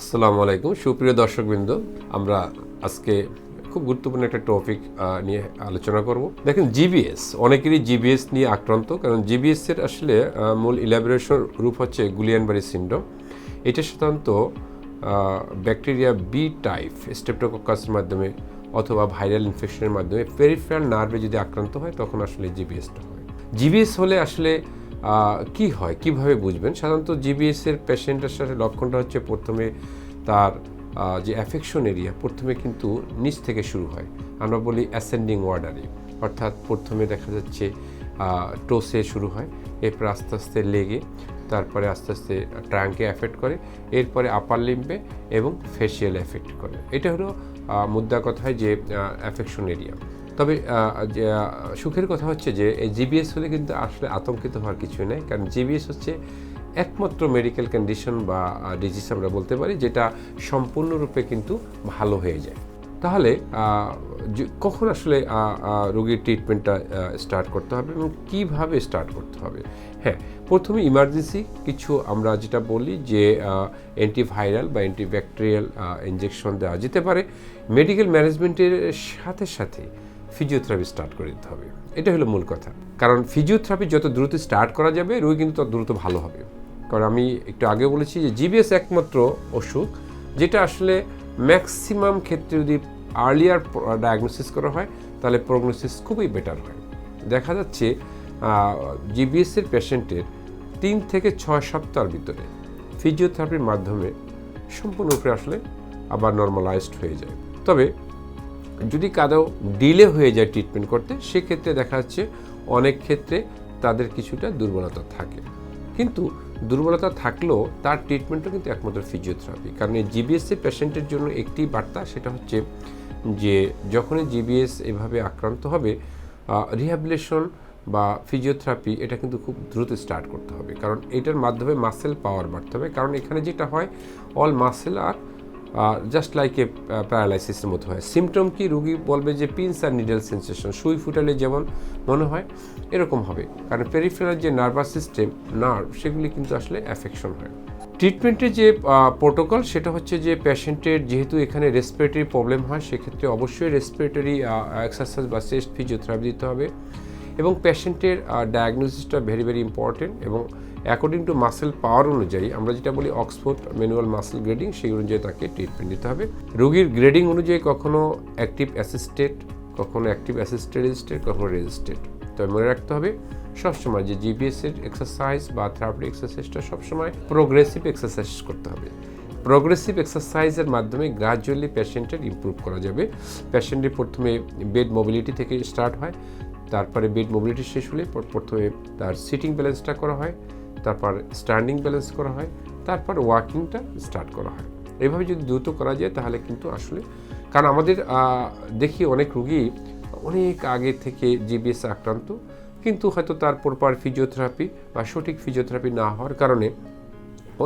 আসসালামু আলাইকুম সুপ্রিয় দর্শকবৃন্দ, আমরা আজকে খুব গুরুত্বপূর্ণ একটা টপিক নিয়ে আলোচনা করব। দেখেন, জিবিএস, অনেকেরই জিবিএস নিয়ে আক্রান্ত, কারণ জিবিএস এর আসলে মূল ইলাবোরেশন রূপ হচ্ছে গুলিয়ান-বারি সিনড্রোম। এটা সাধারণত ব্যাকটেরিয়া বি টাইপ স্ট্রেপ্টোককাসের মাধ্যমে অথবা ভাইরাল ইনফেকশনের মাধ্যমে পেরিফেরাল নার্ভে যদি আক্রান্ত হয় তখন আসলে জিবিএসটা হয়। জিবিএস হলে আসলে কি হয়, কিভাবে বুঝবেন? সাধারণত জিবিএস এর পেশেন্টের সাথে লক্ষণটা হচ্ছে প্রথমে তার যে অ্যাফেকশন এরিয়া প্রথমে কিন্তু নিচ থেকে শুরু হয়, আমরা বলি অ্যাসেন্ডিং অর্ডারে, অর্থাৎ প্রথমে দেখা যাচ্ছে টোসে শুরু হয়, এরপর আস্তে আস্তে লেগে, তারপরে আস্তে আস্তে ট্রাঙ্কে এফেক্ট করে, এরপরে আপার লিম্বে এবং ফেসিয়াল এফেক্ট করে। এটা হলো মুদ্রা কথায় যে অ্যাফেকশন এরিয়া। তবে সুখের কথা হচ্ছে যে এই জিবিএস হলে কিন্তু আসলে আতঙ্কিত হওয়ার কিছুই নেই, কারণ জিবিএস হচ্ছে একমাত্র মেডিকেল কন্ডিশন বা ডিজিজ আমরা বলতে পারি যেটা সম্পূর্ণরূপে কিন্তু ভালো হয়ে যায়। তাহলে কখন আসলে রোগীর ট্রিটমেন্টটা স্টার্ট করতে হবে এবং কীভাবে স্টার্ট করতে হবে? হ্যাঁ, প্রথমে ইমার্জেন্সি কিছু আমরা যেটা বলি যে অ্যান্টিভাইরাল বা অ্যান্টিব্যাকটেরিয়াল ইনজেকশন দেওয়া যেতে পারে। মেডিকেল ম্যানেজমেন্টের সাথে সাথে ফিজিওথেরাপি স্টার্ট করে দিতে হবে, এটা হলো মূল কথা। কারণ ফিজিওথেরাপি যত দ্রুত স্টার্ট করা যাবে রোগী কিন্তু তত দ্রুত ভালো হবে। কারণ আমি একটু আগে বলেছি যে জিবিএস একমাত্র অসুখ যেটা আসলে ম্যাক্সিমাম ক্ষেত্রে যদি আর্লিয়ার ডায়াগনোসিস করা হয় তাহলে প্রগনোসিস খুবই বেটার হয়। দেখা যাচ্ছে জিবিএসের পেশেন্টের 3 থেকে 6 সপ্তাহের ভিতরে ফিজিওথেরাপির মাধ্যমে সম্পূর্ণরূপে আসলে আবার নর্মালাইজড হয়ে যায়। তবে যদি কারো ডিলে হয়ে যায় ট্রিটমেন্ট করতে, সেক্ষেত্রে দেখা যাচ্ছে অনেক ক্ষেত্রে তাদের কিছুটা দুর্বলতা থাকে, কিন্তু দুর্বলতা থাকলেও তার ট্রিটমেন্টও কিন্তু একমাত্র ফিজিওথেরাপি। কারণ এই জিবিএসসি পেশেন্টের জন্য একটি বার্তা, সেটা হচ্ছে যে যখনই জিবিএস এভাবে আক্রান্ত হবে রিহ্যাবিলিটেশন বা ফিজিওথেরাপি এটা কিন্তু খুব দ্রুত স্টার্ট করতে হবে, কারণ এটার মাধ্যমে মাসেল পাওয়ার বাড়তে হবে। কারণ এখানে যেটা হয়, অল মাসেল আর জাস্ট লাইক এ প্যারালাইসিসের মতো হয়। সিমটম কি, রুগী বলবে যে পিনস আর নিডেল সেন্সেশন, সুই ফুটালে যেমন মনে হয় এরকম হবে, কারণ পেরিফেরাল যে নার্ভাস সিস্টেম নার্ভ সেগুলি কিন্তু আসলে অ্যাফেকশন হয়। ট্রিটমেন্টের যে প্রোটোকল সেটা হচ্ছে যে পেশেন্টের যেহেতু এখানে রেসপিরেটরি প্রবলেম হয়, সেক্ষেত্রে অবশ্যই রেসপিরেটরি এক্সারসাইজ বা চেস্ট ফিজিওথেরাপি দিতে হবে, এবং পেশেন্টের ডায়াগনোসিসটা ভেরি ভেরি ইম্পর্টেন্ট, এবং অ্যাকর্ডিং টু মাসেল পাওয়ার অনুযায়ী আমরা যেটা বলি অক্সফোর্ড ম্যানুয়াল মাসেল গ্রেডিং, সেই অনুযায়ী তাকে ট্রিটমেন্ট দিতে হবে। রোগীর গ্রেডিং অনুযায়ী কখনো অ্যাক্টিভ অ্যাসিস্টেড, কখনো অ্যাক্টিভ অ্যাসিস্টেড রেজিস্টেড, কখনো রেজিস্টেড। তবে মনে রাখতে হবে সবসময় যে জিবিএসের এক্সারসাইজ বা থেরাপিউটিক এক্সারসাইজটা সবসময় প্রোগ্রেসিভ এক্সারসাইজ করতে হবে। প্রোগ্রেসিভ এক্সারসাইজের মাধ্যমে গ্রাজুয়ালি পেশেন্টের ইমপ্রুভ করা যাবে। পেশেন্টের প্রথমে বেড মোবিলিটি থেকে স্টার্ট হয়, তারপরে বেড মোবিলিটি শেষ হলে প্রথমে তার সিটিং ব্যালেন্সটা করা হয়, তারপর স্ট্যান্ডিং ব্যালেন্স করা হয়, তারপর ওয়াকিংটা স্টার্ট করা হয়। এইভাবে যদি দ্রুত করা যায় তাহলে কিন্তু আসলে, কারণ আমাদের দেখি অনেক রুগী অনেক আগে থেকে জিবিএস আক্রান্ত, কিন্তু হয়তো তার প্রপার ফিজিওথেরাপি বা সঠিক ফিজিওথেরাপি না হওয়ার কারণে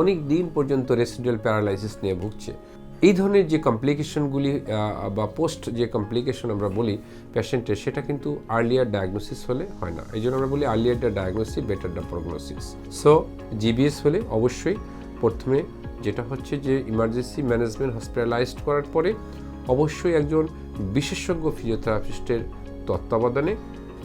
অনেক দিন পর্যন্ত রেসিডুয়াল প্যারালাইসিস নিয়ে ভুগছে। এই ধরনের যে কমপ্লিকেশনগুলি বা পোস্ট যে কমপ্লিকেশন আমরা বলি পেশেন্টের, সেটা কিন্তু আর্লিয়ার ডায়াগনোসিস হলে হয় না। এই জন্য আমরা বলি earlier the diagnosis better the prognosis. So GBS হলে অবশ্যই প্রথমে যেটা হচ্ছে যে ইমার্জেন্সি ম্যানেজমেন্ট হসপিটালাইজড করার পরে অবশ্যই একজন বিশেষজ্ঞ ফিজিওথেরাপিস্টের তত্ত্বাবধানে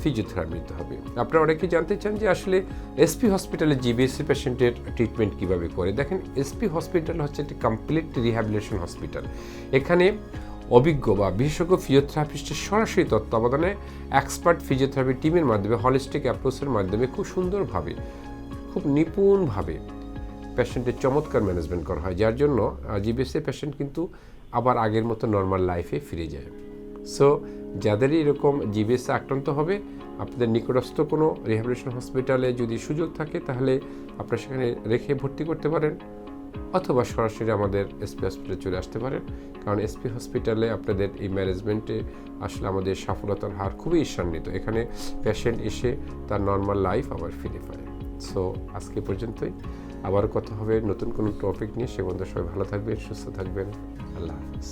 ফিজিওথেরাপি নিতে হবে। আপনারা অনেকেই জানতে চান যে আসলে এসপি হসপিটালে জিবিএসসি পেশেন্টের ট্রিটমেন্ট কীভাবে করে। দেখেন, এসপি হসপিটাল হচ্ছে একটি কমপ্লিট রিহ্যাবিলিটেশন হসপিটাল। এখানে অভিজ্ঞ বা বিশেষজ্ঞ ফিজিওথেরাপিস্টের সরাসরি তত্ত্বাবধানে এক্সপার্ট ফিজিওথেরাপি টিমের মাধ্যমে হলিস্টিক অ্যাপ্রোচের মাধ্যমে খুব সুন্দরভাবে, খুব নিপুণভাবে পেশেন্টের চমৎকার ম্যানেজমেন্ট করা হয়, যার জন্য জিবিএসসি পেশেন্ট কিন্তু আবার আগের মতো নর্মাল লাইফে ফিরে যায়। সো যাদেরই এরকম জিবিএসে আক্রান্ত হবে, আপনাদের নিকটস্থ কোনো রিহ্যাবিলিটেশন হসপিটালে যদি সুযোগ থাকে তাহলে আপনারা সেখানে রেখে ভর্তি করতে পারেন, অথবা সরাসরি আমাদের এসপি হসপিটালে চলে আসতে পারেন। কারণ এসপি হসপিটালে আপনাদের এই ম্যানেজমেন্টে আসলে আমাদের সফলতার হার খুবই ঈর্ষান্বিত। এখানে পেশেন্ট এসে তার নর্মাল লাইফ আবার ফিরে পায়। সো আজকে পর্যন্তই, আবার কথা হবে নতুন কোনো টপিক নিয়ে। সে বন্ধু সবাই ভালো থাকবেন, সুস্থ থাকবেন। আল্লাহ হাফিজ।